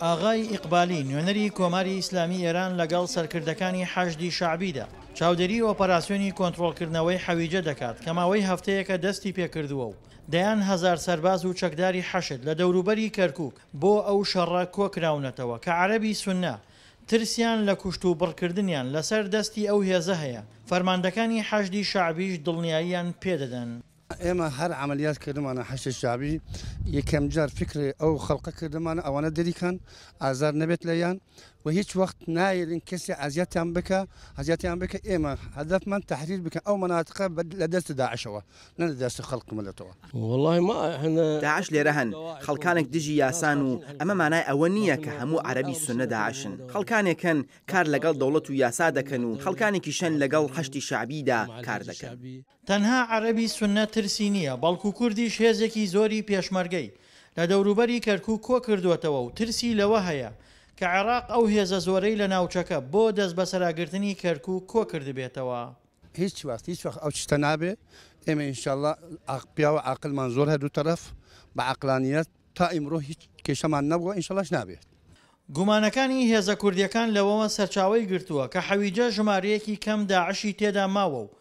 ئاغای ئیقبالی نوێنەری کۆماری ئیسلامی ئێران لەگەڵ سەرکردەکانی حەشدی شعبیدا چاودێری ئۆپەراسیۆنی کۆنتڕۆڵکردنەوەی حەویجە دەکات کە ماوەی هەفتەیەکە دەستی پێکردووە و دەیان هەزار سەرباز و چەکداری حەشد لە دەوروبەری کەرکووک بۆ ئەو شەڕە کۆکراونەتەوە کە عەرەبی سوننا ترسیان لە کوشت و بڕکردنیان لەسەر دەستی ئەو هێزە هەیە. فەرماندەکانی حەشدی شعبیش دڵنیاییان پێدەدەن. ئێمە هەر عملیات کردمانە حەشد شعبی یەکەم جار فکری ئەو خەڵقە کردمانە ئەوانە دەریکەن ئازار نەبێت لەیان و هیچ وەخت نایێن کەسی ئازیاتیان بکە ئێمە هەدەفمان تحریر بکەن ئەو مەناتقە لە دەست داعشەوە نە لە دەست خەڵق ملەتەوە. والله ما داعش لێرە هەن خەڵکانێک دژی یاسان و ئەمە مانای ئەوە نییە کە هەموو عەرەبی سونە داعشن. خەڵکانێکن کار لەگەڵ دەوڵەت و یاسا دەکەن و خەڵکانێکیشەن لەگەڵ حەشتی شعبیدا کار دەکەن. تەنها عەرەبی سونە ترسی نییە بەڵکو کوردیش هێزێکی زۆری پێشمەرگەی لە دەوروبەری کەرکووک کۆ کردوێتەوە و ترسی لەوە هەیە کە عێراق ئەو هێزە زۆرەی لە ناوچەکە بۆ دەست بە سەراگرتنی کەرکووک کۆ کردبێتەوە. هیچ وەخت ئەو شتە نابێ. ئێمە ئینشاءالله پیاوە عاقلمان زۆر هەردوو تەرەف بە عاقلانیەت تا ئیمڕۆ هیچ کێشەمان نەبووە ئینشاءاللهش نابێت. گومانەکانی هێزە کوردیەکان لەوەوە سەرچاوەی گرتووە کە حەویجە ژمارەیەکی کەم داعشی تێدا ماوە و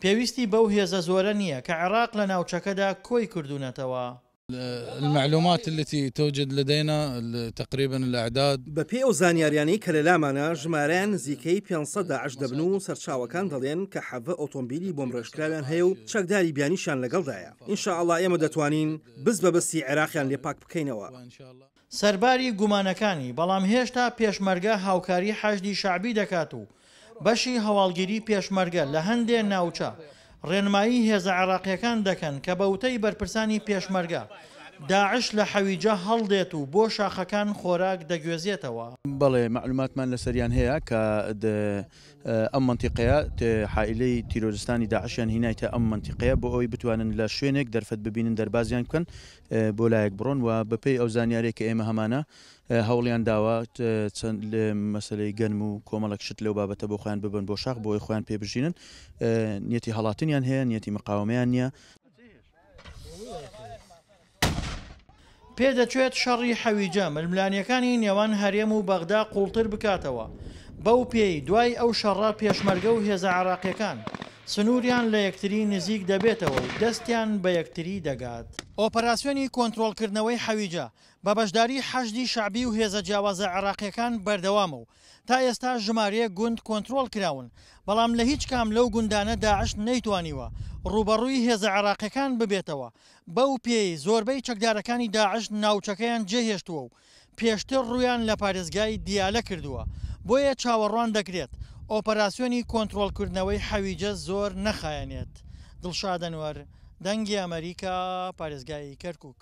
پێویستی بەو هێزە زۆرە نییە کە عێراق لە ناوچەکەدا کۆی کردوونەتەوە. المعلومات التي توجد لدينا تقريبا الأعداد بەپێی ئەو زانیاریانەی کە لەلامانە ژمارەیان نزیکەی 500 داعش دەبن و سەرچاوەکان دەڵێن کە حەڤە ئۆتۆمبیلی بۆمڕێژکراویان هەیە و چەکداری بیانیشان لەگەڵدایە. ئینشاءالله ئێمە دەتوانین بەست عێراقیان لێپاک بکەینەوە. سەرباری گومانەکانی بەڵام هێشتا پێشمەرگە هاوکاری حەشدی شعبی دەکات و بەشی هەواڵگیری پێشمەرگە لە هەندێک ناوچە ڕێنمایی هێزە عێراقیەکان دەکەن کە بەوتەی بەرپرسانی پێشمەرگە داعش لە حەویجە هەڵدێت و بۆ شاخەکان خۆراک دەگوێزێتەوە. بەڵێ معلوماتمان لەسەریان هەیە کە ئەم منتیقەیە حائلەی تیرۆریستانی داعشیان هینایتە ئەم منتیقەیە بۆ ئەوی بتوانن لە شوێنێک دەرفەت ببینن دەربازیان بکەن بۆ لایەک بڕۆن و بەپێی ئەو زانیارێک کە ئێمە هەمانە هەوڵیان داوە چەند لە مەسلەی گەنم و کۆمەڵک شت لەو بابەتە بۆ خۆیان ببن بۆ شاخ بۆی خۆیان پێبژینن نیەتی هەڵاتنیان هەیە نیەتی مقاومەیان نییە. پێدەچێت شەڕی حەویجە ململانیەکانی نێوان هەرێم و بەغدا قوڵتر بکاتەوە. بەو پێی دوای ئەو شەڕە پێشمەرگە و هێزە عێراقیەکان سنووریان لە یەکتری نزیک دەبێتەوە و دەستیان بە یەکتری دەگات. ئۆپەراسیۆنی کۆنتڕۆڵکردنەوەی حەویجە بە بەشداری حەشدی شعبی و هێزە جیاوازە عێراقیەکان بەردەوامە و تا ئێستا ژمارەیە گوند کۆنتڕۆڵ کراون بەڵام لە هیچ کام لەو گوندانە داعش نەیتوانیوە ڕوبەڕووی هێزە عێراقیەکان ببێتەوە. بەو پێی زۆربەی چەکدارەکانی داعش ناوچەکەیان جێهێشتووە و پێشتر ڕویان لە پارێزگای دیالە کردووە. بۆیە چاوەڕوان دەکرێت ئۆپەراسیۆنی کۆنتڕۆڵکردنەوەی حەویجە زۆر نەخایەنێت. دڵشاد ئەنوەر، دەنگی ئەمریکا، پارێزگای کەرکووک.